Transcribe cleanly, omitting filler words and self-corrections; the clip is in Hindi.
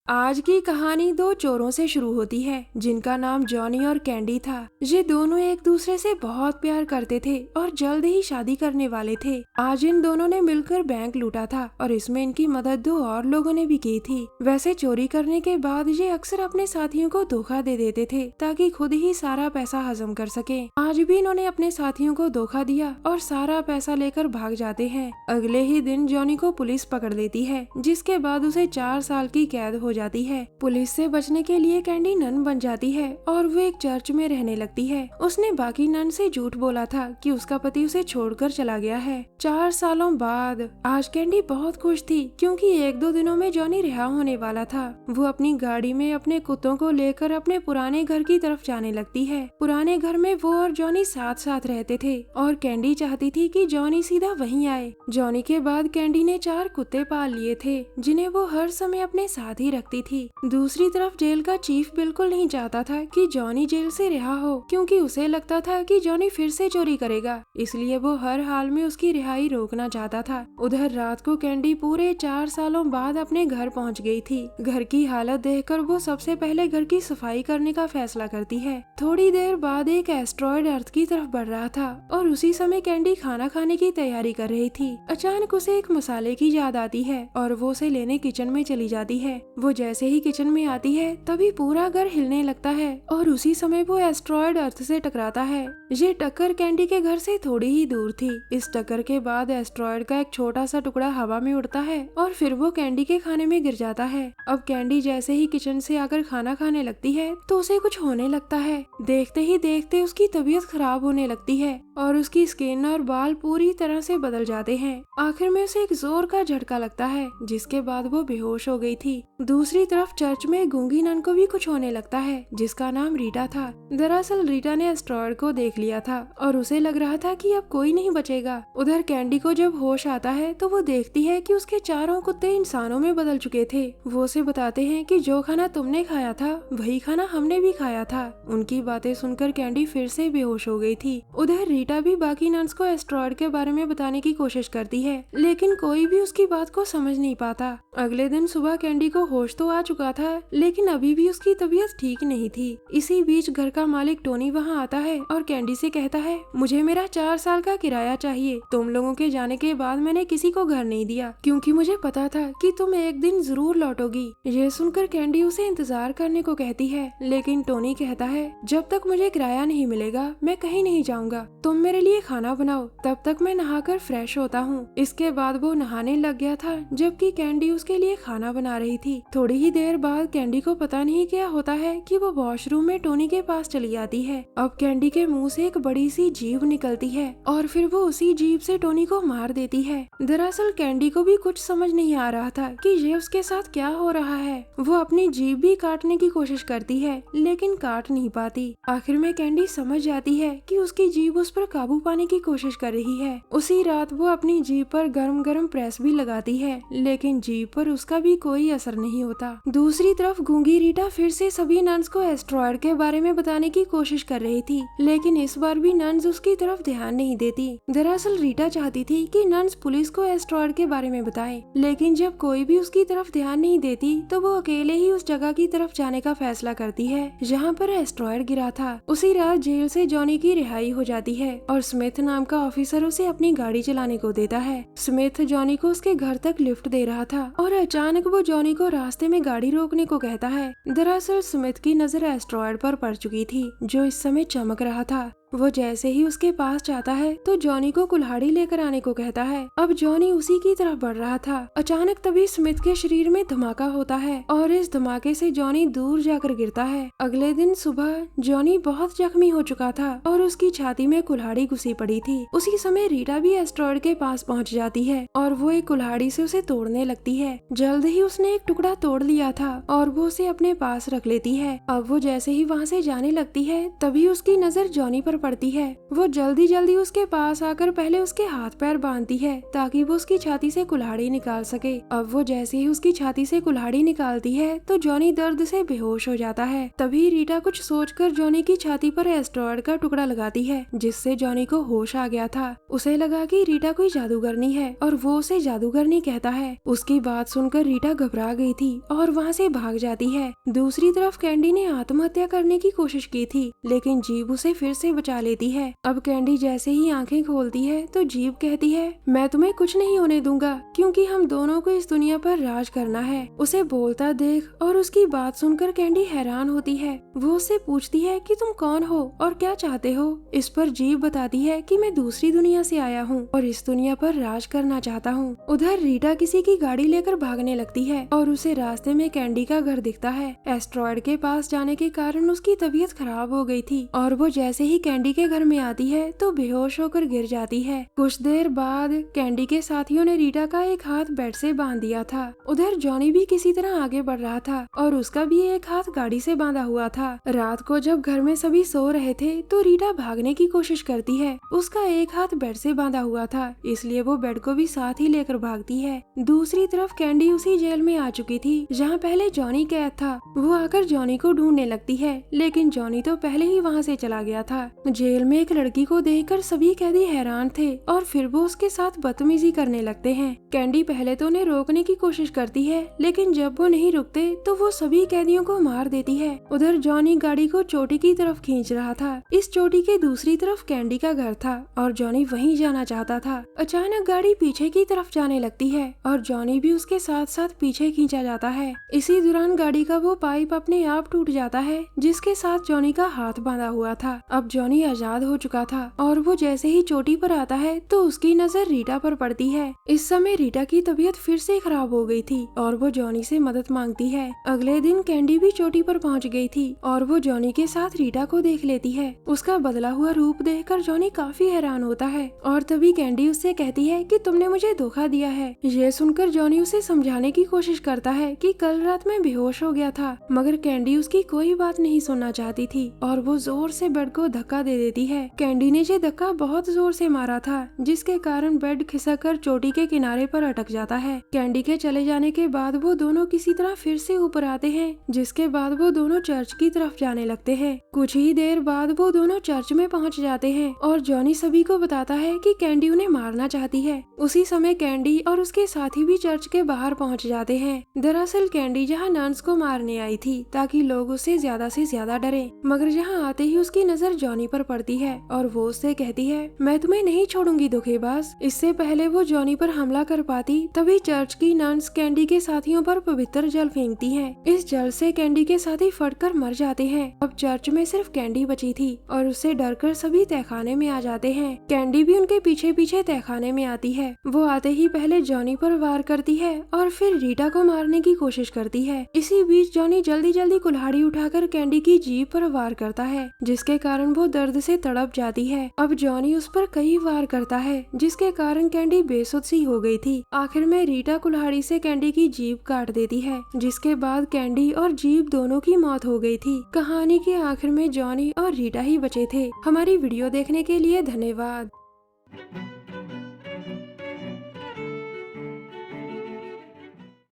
आज की कहानी दो चोरों से शुरू होती है जिनका नाम जॉनी और कैंडी था। ये दोनों एक दूसरे से बहुत प्यार करते थे और जल्द ही शादी करने वाले थे। आज इन दोनों ने मिलकर बैंक लूटा था और इसमें इनकी मदद दो और लोगों ने भी की थी। वैसे चोरी करने के बाद ये अक्सर अपने साथियों को धोखा दे देते थे ताकि खुद ही सारा पैसा हजम कर सके। आज भी इन्होंने अपने साथियों को धोखा दिया और सारा पैसा लेकर भाग जाते हैं। अगले ही दिन जॉनी को पुलिस पकड़ लेती है, जिसके बाद उसे 4 साल की कैद हो जाती है। पुलिस से बचने के लिए कैंडी नन बन जाती है और वो एक चर्च में रहने लगती है। उसने बाकी नन से झूठ बोला था कि उसका पति उसे छोड़कर चला गया है। 4 सालों बाद आज कैंडी बहुत खुश थी क्योंकि 1-2 दिनों में जॉनी रिहा होने वाला था। वो अपनी गाड़ी में अपने कुत्तों को लेकर अपने पुराने घर की तरफ जाने लगती है। पुराने घर में वो और जॉनी साथ साथ रहते थे और कैंडी चाहती थी कि जॉनी सीधा वहीं आए। जॉनी के बाद कैंडी ने 4 कुत्ते पाल लिए थे जिन्हें वो हर समय अपने साथ ही रखती थी। दूसरी तरफ जेल का चीफ बिल्कुल नहीं चाहता था कि जॉनी जेल से रिहा हो, क्योंकि उसे लगता था कि जॉनी फिर से चोरी करेगा, इसलिए वो हर हाल में उसकी रिहाई रोकना चाहता था। उधर रात को कैंडी पूरे 4 सालों बाद अपने घर पहुंच गई थी। घर की हालत देखकर वो सबसे पहले घर की सफाई करने का फैसला करती है। थोड़ी देर बाद एक एस्ट्रॉयड अर्थ की तरफ बढ़ रहा था और उसी समय कैंडी खाना खाने की तैयारी कर रही थी। अचानक उसे एक मसाले की याद आती है और वो उसे लेने किचन में चली जाती है। वो जैसे ही किचन में आती है तभी पूरा घर हिलने लगता है और उसी समय वो एस्ट्रॉयड अर्थ से टकराता है। ये टक्कर कैंडी के घर से थोड़ी ही दूर थी। इस टक्कर के बाद एस्ट्रॉयड का एक छोटा सा टुकड़ा हवा में उड़ता है और फिर वो कैंडी के खाने में गिर जाता है। अब कैंडी जैसे ही किचन से आकर खाना खाने लगती है तो उसे कुछ होने लगता है। देखते ही देखते उसकी तबीयत खराब होने लगती है और उसकी स्किन और बाल पूरी तरह से बदल जाते हैं। आखिर में उसे एक जोर का झटका लगता है, जिसके बाद वो बेहोश हो गई थी। दूसरी तरफ चर्च में गूंगी नन को भी कुछ होने लगता है, जिसका नाम रीटा था। दरअसल रीटा ने एस्ट्रॉयड को देख लिया था और उसे लग रहा था कि अब कोई नहीं बचेगा। उधर कैंडी को जब होश आता है तो वो देखती है कि उसके चारों कुत्ते इंसानों में बदल चुके थे। वो उसे बताते हैं कि जो खाना तुमने खाया था वही खाना हमने भी खाया था। उनकी बातें सुनकर कैंडी फिर से बेहोश हो गई थी। उधर रीटा भी बाकी नन्स को एस्ट्रॉयड के बारे में बताने की कोशिश करती है, लेकिन कोई भी उसकी बात को समझ नहीं पाता। अगले दिन सुबह कैंडी को होश तो आ चुका था, लेकिन अभी भी उसकी तबीयत ठीक नहीं थी। इसी बीच घर का मालिक टोनी वहाँ आता है और कैंडी से कहता है, मुझे मेरा 4 साल का किराया चाहिए। तुम लोगों के जाने के बाद मैंने किसी को घर नहीं दिया क्योंकि मुझे पता था कि तुम एक दिन जरूर लौटोगी। ये सुनकर कैंडी उसे इंतजार करने को कहती है, लेकिन टोनी कहता है, जब तक मुझे किराया नहीं मिलेगा मैं कहीं नहीं जाऊंगा। तुम मेरे लिए खाना बनाओ, तब तक मैं नहाकर फ्रेश होता हूँ। इसके बाद वो नहाने लग गया था जबकि कैंडी उसके लिए खाना बना रही थी। थोड़ी ही देर बाद कैंडी को पता नहीं क्या होता है कि वो वॉशरूम में टोनी के पास चली जाती है। अब कैंडी के मुंह से एक बड़ी सी जीभ निकलती है और फिर वो उसी जीभ से टोनी को मार देती है। दरअसल कैंडी को भी कुछ समझ नहीं आ रहा था कि ये उसके साथ क्या हो रहा है। वो अपनी जीभ भी काटने की कोशिश करती है लेकिन काट नहीं पाती। आखिर में कैंडी समझ जाती है कि उसकी जीभ उस पर काबू पाने की कोशिश कर रही है। उसी रात वो अपनी जीभ पर गरम गरम प्रेस भी लगाती है, लेकिन जीभ पर उसका भी कोई असर नहीं होता। दूसरी तरफ गूंगी रीटा फिर से सभी नन्स को एस्ट्रॉयड के बारे में बताने की कोशिश कर रही थी, लेकिन इस बार भी नन्स उसकी तरफ ध्यान नहीं देती। दरअसल रीटा चाहती थी कि नन्स पुलिस को एस्ट्रॉयड के बारे में बताएं, लेकिन जब कोई भी उसकी तरफ ध्यान नहीं देती तो वो अकेले ही उस जगह की तरफ जाने का फैसला करती है जहाँ पर एस्ट्रॉयड गिरा था। उसी रात जेल से जॉनी की रिहाई हो जाती है और स्मिथ नाम का ऑफिसर उसे अपनी गाड़ी चलाने को देता है। स्मिथ जॉनी को उसके घर तक लिफ्ट दे रहा था और अचानक वो जॉनी को रास्ते में गाड़ी रोकने को कहता है। दरअसल स्मिथ की नजर एस्ट्रॉयड पर पड़ चुकी थी जो इस समय चमक रहा था। वो जैसे ही उसके पास जाता है तो जॉनी को कुल्हाड़ी लेकर आने को कहता है। अब जॉनी उसी की तरफ बढ़ रहा था। अचानक तभी स्मिथ के शरीर में धमाका होता है और इस धमाके से जॉनी दूर जाकर गिरता है। अगले दिन सुबह जॉनी बहुत जख्मी हो चुका था और उसकी छाती में कुल्हाड़ी घुसी पड़ी थी। उसी समय रीटा भी एस्ट्रॉयड के पास पहुंच जाती है और वो एक कुल्हाड़ी से उसे तोड़ने लगती है। जल्द ही उसने एक टुकड़ा तोड़ लिया था और वो उसे अपने पास रख लेती है। अब वो जैसे ही वहाँ से जाने लगती है तभी उसकी नजर जॉनी पर पड़ती है। वो जल्दी जल्दी उसके पास आकर पहले उसके हाथ पैर बांधती है ताकि वो उसकी छाती से कुल्हाड़ी निकाल सके। अब वो जैसे ही उसकी छाती से कुल्हाड़ी निकालती है तो जॉनी दर्द से बेहोश हो जाता है। तभी रीटा कुछ सोचकर जॉनी की छाती पर एस्टेरॉयड का टुकड़ा लगाती है, जिससे जॉनी को होश आ गया था। उसे लगा कि रीटा कोई जादूगरनी है और वो उसे जादूगरनी कहता है। उसकी बात सुनकर रीटा घबरा गई थी और वहाँ से भाग जाती है। दूसरी तरफ कैंडी ने आत्महत्या करने की कोशिश की थी, लेकिन जीव उसे फिर से बचा लेती है। अब कैंडी जैसे ही आंखें खोलती है तो जीव कहती है, मैं तुम्हें कुछ नहीं होने दूंगा, क्योंकि हम दोनों को इस दुनिया पर राज करना है। उसे बोलता देख और उसकी बात सुनकर कैंडी हैरान होती है। वो उससे पूछती है कि तुम कौन हो और क्या चाहते हो। इस पर जीव बताती है कि मैं दूसरी दुनिया से आया हूँ और इस दुनिया पर राज करना चाहता हूँ। उधर रीटा किसी की गाड़ी लेकर भागने लगती है और उसे रास्ते में कैंडी का घर दिखता है। एस्टेरॉयड के पास जाने के कारण उसकी तबीयत खराब हो गई थी और वो जैसे ही कैंडी के घर में आती है तो बेहोश होकर गिर जाती है। कुछ देर बाद कैंडी के साथियों ने रीटा का एक हाथ बेड से बांध दिया था। उधर जॉनी भी किसी तरह आगे बढ़ रहा था और उसका भी एक हाथ गाड़ी से बांधा हुआ था। रात को जब घर में सभी सो रहे थे तो रीटा भागने की कोशिश करती है। उसका एक हाथ बेड से बांधा हुआ था, इसलिए वो बेड को भी साथ ही लेकर भागती है। दूसरी तरफ कैंडी उसी जेल में आ चुकी थी जहाँ पहले जॉनी कैद था। वो आकर जॉनी को ढूंढने लगती है, लेकिन जॉनी तो पहले ही वहाँ से चला गया था। जेल में एक लड़की को देखकर सभी कैदी हैरान थे और फिर वो उसके साथ बदतमीजी करने लगते हैं। कैंडी पहले तो उन्हें रोकने की कोशिश करती है, लेकिन जब वो नहीं रुकते तो वो सभी कैदियों को मार देती है। उधर जॉनी गाड़ी को चोटी की तरफ खींच रहा था। इस चोटी के दूसरी तरफ कैंडी का घर था और जॉनी वहीं जाना चाहता था। अचानक गाड़ी पीछे की तरफ जाने लगती है और जॉनी भी उसके साथ साथ पीछे खींचा जाता है। इसी दौरान गाड़ी का वो पाइप अपने आप टूट जाता है, जिसके साथ जॉनी का हाथ बांधा हुआ था। अब जॉनी आजाद हो चुका था और वो जैसे ही चोटी पर आता है तो उसकी नजर रीटा पर पड़ती है। इस समय रीटा की तबीयत फिर से खराब हो गई थी और वो जॉनी से मदद मांगती है। अगले दिन कैंडी भी चोटी पर पहुंच गई थी और वो जॉनी के साथ रीटा को देख लेती है। उसका बदला हुआ रूप देखकर जॉनी काफी हैरान होता है और तभी कैंडी उससे कहती है कि तुमने मुझे धोखा दिया है। ये सुनकर जॉनी उसे समझाने की कोशिश करता है कि कल रात में बेहोश हो गया था, मगर कैंडी उसकी कोई बात नहीं सुनना चाहती थी और वो जोर से बेड को धक्का दे देती है। कैंडी ने ये धक्का बहुत जोर से मारा था, जिसके कारण बेड खिसककर चोटी के किनारे पर अटक जाता है। कैंडी के चले जाने के बाद वो दोनों किसी तरह फिर से ऊपर आते हैं, जिसके बाद वो दोनों चर्च की तरफ जाने लगते हैं। कुछ ही देर बाद वो दोनों चर्च में पहुंच जाते हैं और जॉनी सभी को बताता है कि कैंडी उन्हें मारना चाहती है। उसी समय कैंडी और उसके साथी भी चर्च के बाहर पहुंच जाते हैं। दरअसल कैंडी जहां नन्स को मारने आई थी ताकि लोग उससे ज्यादा डरे, मगर यहाँ आते ही उसकी नजर जॉनी पर पड़ती है और वो उससे कहती है, मैं तुम्हें नहीं छोड़ूंगी धोखेबाज। इससे पहले वो जॉनी पर हमला कर पाती तभी चर्च की नन्स कैंडी के साथियों पर पवित्र जल फेंकती हैं। इस जल से कैंडी के साथी फटकर मर जाते हैं। अब चर्च में सिर्फ कैंडी बची थी और उससे डरकर सभी तहखाने में आ जाते हैं। कैंडी भी उनके पीछे पीछे तहखाने में आती है। वो आते ही पहले जॉनी पर वार करती है और फिर रीटा को मारने की कोशिश करती है। इसी बीच जॉनी जल्दी जल्दी कुल्हाड़ी उठाकर कैंडी की जीभ पर वार करता है, जिसके कारण वो दर्द से तड़प जाती है। अब जॉनी उस पर कई वार करता है, जिसके कारण कैंडी बेसुध सी हो गई थी। आखिर में रीटा कुल्हाड़ी से कैंडी की जीभ काट देती है, जिसके बाद कैंडी और जीभ दोनों की मौत हो गई थी। कहानी के आखिर में जॉनी और रीटा ही बचे थे। हमारी वीडियो देखने के लिए धन्यवाद।